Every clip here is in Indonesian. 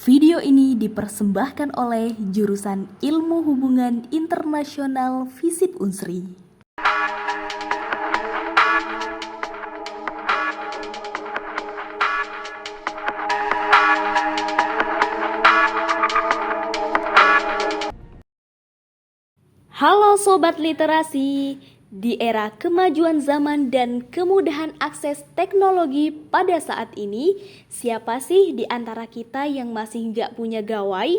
Video ini dipersembahkan oleh jurusan Ilmu Hubungan Internasional FISIP Unsri. Halo Sobat Literasi, di era kemajuan zaman dan kemudahan akses teknologi pada saat ini, siapa sih di antara kita yang masih nggak punya gawai?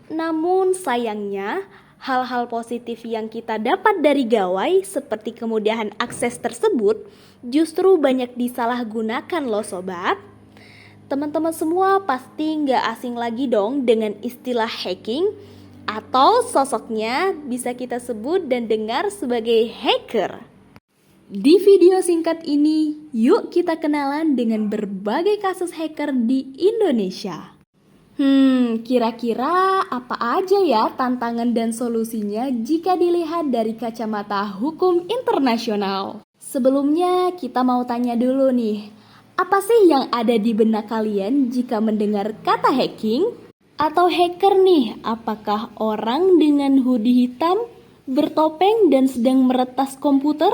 Namun sayangnya, hal-hal positif yang kita dapat dari gawai seperti kemudahan akses tersebut justru banyak disalahgunakan loh sobat. Teman-teman semua pasti nggak asing lagi dong dengan istilah hacking, atau sosoknya bisa kita sebut dan dengar sebagai hacker. Di video singkat ini, yuk kita kenalan dengan berbagai kasus hacker di Indonesia. Kira-kira apa aja ya tantangan dan solusinya jika dilihat dari kacamata hukum internasional? Sebelumnya kita mau tanya dulu nih, apa sih yang ada di benak kalian jika mendengar kata hacking? Atau hacker nih, apakah orang dengan hoodie hitam, bertopeng dan sedang meretas komputer?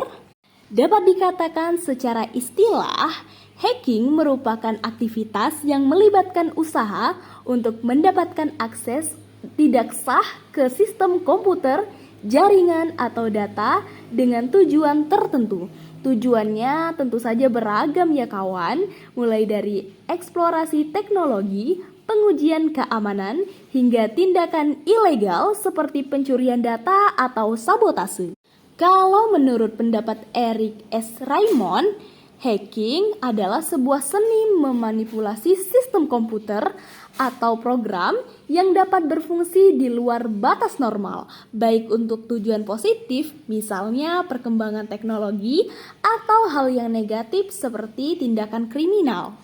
Dapat dikatakan secara istilah, hacking merupakan aktivitas yang melibatkan usaha untuk mendapatkan akses tidak sah ke sistem komputer, jaringan atau data dengan tujuan tertentu. Tujuannya tentu saja beragam ya kawan, mulai dari eksplorasi teknologi, pengujian keamanan, hingga tindakan ilegal seperti pencurian data atau sabotase. Kalau menurut pendapat Eric S. Raymond, hacking adalah sebuah seni memanipulasi sistem komputer atau program yang dapat berfungsi di luar batas normal, baik untuk tujuan positif, misalnya perkembangan teknologi, atau hal yang negatif seperti tindakan kriminal.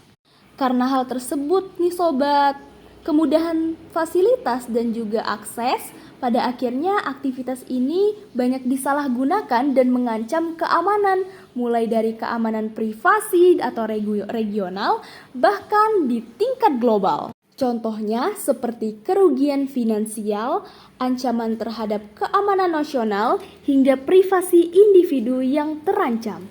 Karena hal tersebut nih sobat, kemudahan fasilitas dan juga akses, pada akhirnya aktivitas ini banyak disalahgunakan dan mengancam keamanan, mulai dari keamanan privasi atau regional, bahkan di tingkat global. Contohnya seperti kerugian finansial, ancaman terhadap keamanan nasional, hingga privasi individu yang terancam.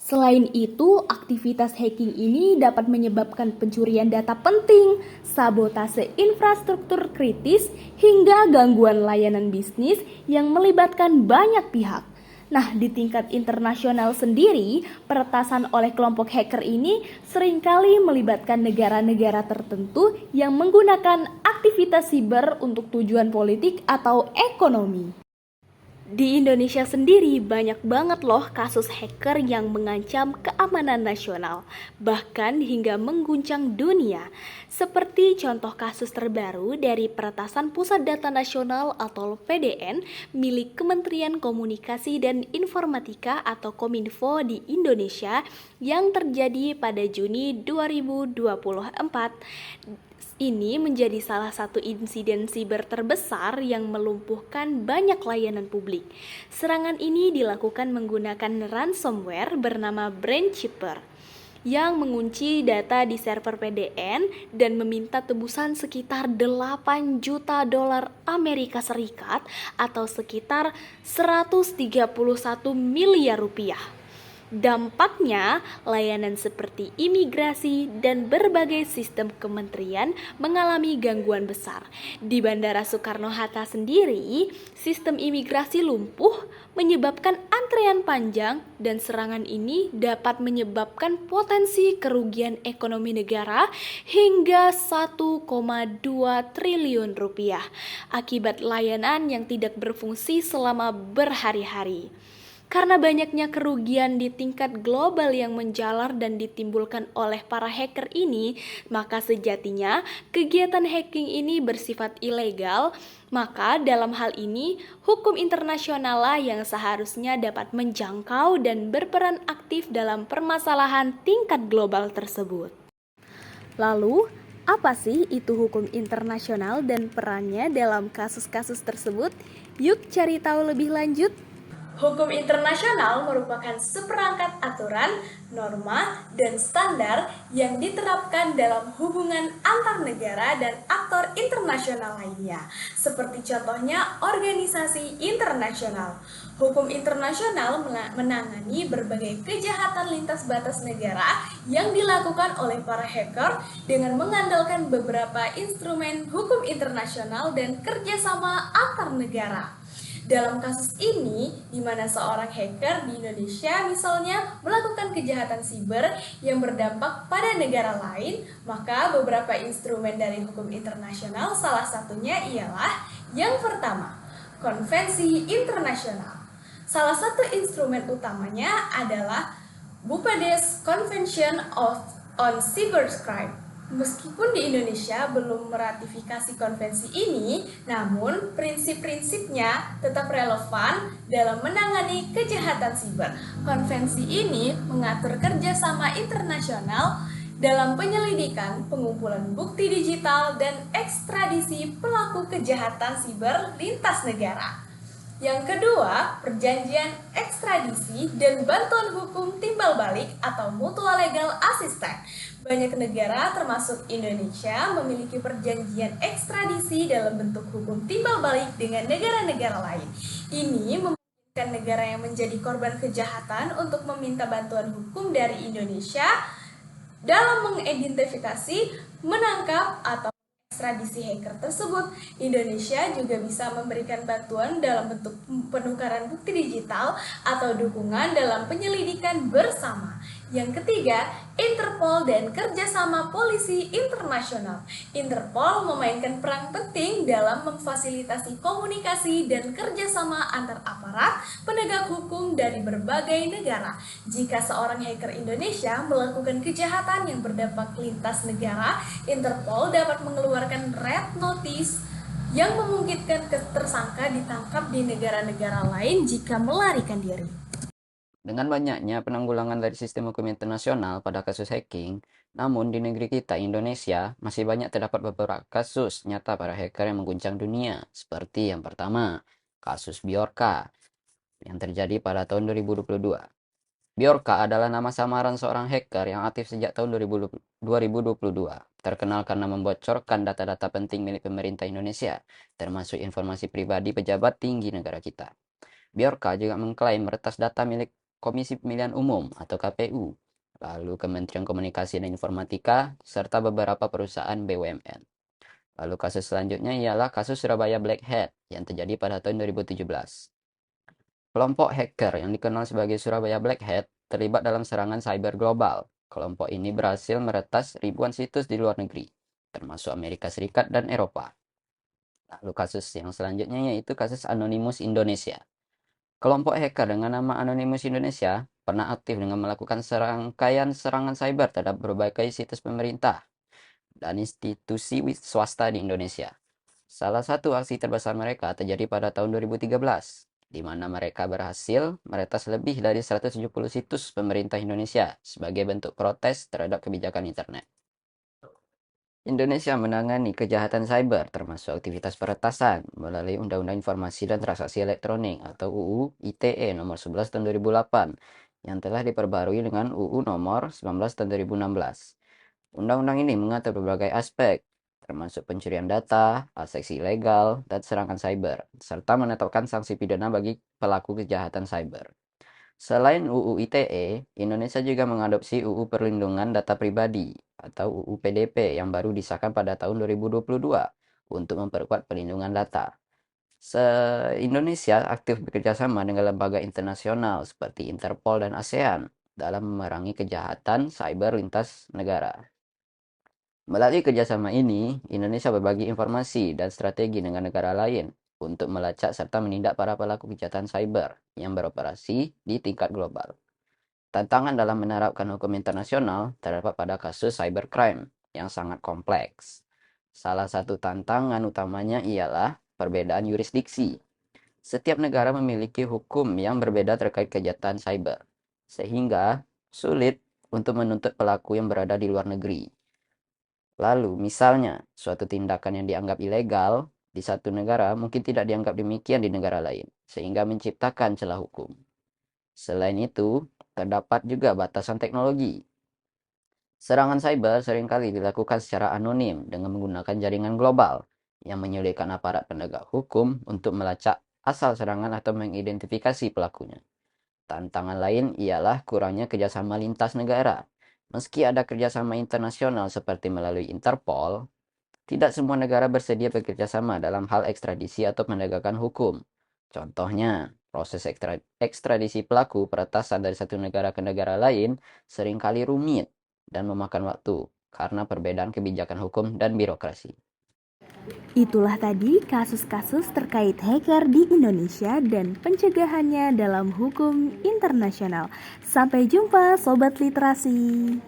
Selain itu, aktivitas hacking ini dapat menyebabkan pencurian data penting, sabotase infrastruktur kritis, hingga gangguan layanan bisnis yang melibatkan banyak pihak. Nah, di tingkat internasional sendiri, peretasan oleh kelompok hacker ini seringkali melibatkan negara-negara tertentu yang menggunakan aktivitas siber untuk tujuan politik atau ekonomi. Di Indonesia sendiri banyak banget loh kasus hacker yang mengancam keamanan nasional, bahkan hingga mengguncang dunia. Seperti contoh kasus terbaru dari Peretasan Pusat Data Nasional atau PDN milik Kementerian Komunikasi dan Informatika atau Kominfo di Indonesia yang terjadi pada Juni 2024. Ini menjadi salah satu insiden siber terbesar yang melumpuhkan banyak layanan publik. Serangan ini dilakukan menggunakan ransomware bernama Brainchipper yang mengunci data di server PDN dan meminta tebusan sekitar 8 juta dolar Amerika Serikat atau sekitar 131 miliar rupiah. Dampaknya, layanan seperti imigrasi dan berbagai sistem kementerian mengalami gangguan besar. Di Bandara Soekarno-Hatta sendiri, sistem imigrasi lumpuh menyebabkan antrean panjang dan serangan ini dapat menyebabkan potensi kerugian ekonomi negara hingga 1,2 triliun rupiah akibat layanan yang tidak berfungsi selama berhari-hari. Karena banyaknya kerugian di tingkat global yang menjalar dan ditimbulkan oleh para hacker ini, maka sejatinya kegiatan hacking ini bersifat ilegal. Maka dalam hal ini, hukum internasional lah yang seharusnya dapat menjangkau dan berperan aktif dalam permasalahan tingkat global tersebut. Lalu, apa sih itu hukum internasional dan perannya dalam kasus-kasus tersebut? Yuk cari tahu lebih lanjut. Hukum internasional merupakan seperangkat aturan, norma, dan standar yang diterapkan dalam hubungan antar negara dan aktor internasional lainnya, seperti contohnya organisasi internasional. Hukum internasional menangani berbagai kejahatan lintas batas negara yang dilakukan oleh para hacker dengan mengandalkan beberapa instrumen hukum internasional dan kerjasama antar negara. Dalam kasus ini, di mana seorang hacker di Indonesia misalnya melakukan kejahatan siber yang berdampak pada negara lain, maka beberapa instrumen dari hukum internasional salah satunya ialah yang pertama, konvensi internasional. Salah satu instrumen utamanya adalah Bupedes Convention on Cybercrime. Meskipun di Indonesia belum meratifikasi konvensi ini, namun prinsip-prinsipnya tetap relevan dalam menangani kejahatan siber. Konvensi ini mengatur kerjasama internasional dalam penyelidikan, pengumpulan bukti digital, dan ekstradisi pelaku kejahatan siber lintas negara. Yang kedua, perjanjian ekstradisi dan bantuan hukum timbal balik atau mutual legal assistance. Banyak negara termasuk Indonesia memiliki perjanjian ekstradisi dalam bentuk hukum timbal balik dengan negara-negara lain. Ini memungkinkan negara yang menjadi korban kejahatan untuk meminta bantuan hukum dari Indonesia dalam mengidentifikasi, menangkap, atau ekstradisi hacker tersebut. Indonesia juga bisa memberikan bantuan dalam bentuk penukaran bukti digital atau dukungan dalam penyelidikan bersama. Yang ketiga, Interpol dan kerjasama polisi internasional. Interpol memainkan peran penting dalam memfasilitasi komunikasi dan kerjasama antar aparat penegak hukum dari berbagai negara. Jika seorang hacker Indonesia melakukan kejahatan yang berdampak lintas negara, Interpol dapat mengeluarkan red notice yang memungkinkan tersangka ditangkap di negara-negara lain jika melarikan diri. Dengan banyaknya penanggulangan dari sistem hukum internasional pada kasus hacking, namun di negeri kita, Indonesia, masih banyak terdapat beberapa kasus nyata para hacker yang mengguncang dunia. Seperti yang pertama, kasus Bjorka yang terjadi pada tahun 2022. Bjorka adalah nama samaran seorang hacker yang aktif sejak tahun 2022. Terkenal karena membocorkan data-data penting milik pemerintah Indonesia, termasuk informasi pribadi pejabat tinggi negara kita. Bjorka juga mengklaim meretas data milik Komisi Pemilihan Umum atau KPU, lalu Kementerian Komunikasi dan Informatika, serta beberapa perusahaan BUMN. Lalu kasus selanjutnya ialah kasus Surabaya Black Hat yang terjadi pada tahun 2017. Kelompok hacker yang dikenal sebagai Surabaya Black Hat terlibat dalam serangan cyber global. Kelompok ini berhasil meretas ribuan situs di luar negeri, termasuk Amerika Serikat dan Eropa. Lalu kasus yang selanjutnya yaitu kasus Anonymous Indonesia. Kelompok hacker dengan nama Anonymous Indonesia pernah aktif dengan melakukan serangkaian serangan cyber terhadap berbagai situs pemerintah dan institusi swasta di Indonesia. Salah satu aksi terbesar mereka terjadi pada tahun 2013, di mana mereka berhasil meretas lebih dari 170 situs pemerintah Indonesia sebagai bentuk protes terhadap kebijakan internet. Indonesia menangani kejahatan cyber termasuk aktivitas peretasan melalui Undang-Undang Informasi dan Transaksi Elektronik atau UU ITE nomor 11 tahun 2008 yang telah diperbarui dengan UU nomor 19 tahun 2016. Undang-undang ini mengatur berbagai aspek termasuk pencurian data, akses ilegal, dan serangan cyber, serta menetapkan sanksi pidana bagi pelaku kejahatan cyber. Selain UU ITE, Indonesia juga mengadopsi UU Perlindungan Data Pribadi atau UU PDP yang baru disahkan pada tahun 2022 untuk memperkuat perlindungan data. Indonesia aktif bekerjasama dengan lembaga internasional seperti Interpol dan ASEAN dalam memerangi kejahatan cyber lintas negara. Melalui kerjasama ini, Indonesia berbagi informasi dan strategi dengan negara lain untuk melacak serta menindak para pelaku kejahatan cyber yang beroperasi di tingkat global. Tantangan dalam menerapkan hukum internasional terdapat pada kasus cybercrime yang sangat kompleks. Salah satu tantangan utamanya ialah perbedaan yurisdiksi. Setiap negara memiliki hukum yang berbeda terkait kejahatan cyber, sehingga sulit untuk menuntut pelaku yang berada di luar negeri. Lalu, misalnya, suatu tindakan yang dianggap ilegal di satu negara mungkin tidak dianggap demikian di negara lain, sehingga menciptakan celah hukum. Selain itu, terdapat juga batasan teknologi. Serangan cyber seringkali dilakukan secara anonim dengan menggunakan jaringan global yang menyulitkan aparat penegak hukum untuk melacak asal serangan atau mengidentifikasi pelakunya. Tantangan lain ialah kurangnya kerjasama lintas negara. Meski ada kerjasama internasional seperti melalui Interpol, tidak semua negara bersedia bekerja sama dalam hal ekstradisi atau penegakan hukum. Contohnya, proses ekstradisi pelaku peretasan dari satu negara ke negara lain seringkali rumit dan memakan waktu karena perbedaan kebijakan hukum dan birokrasi. Itulah tadi kasus-kasus terkait hacker di Indonesia dan pencegahannya dalam hukum internasional. Sampai jumpa Sobat Literasi.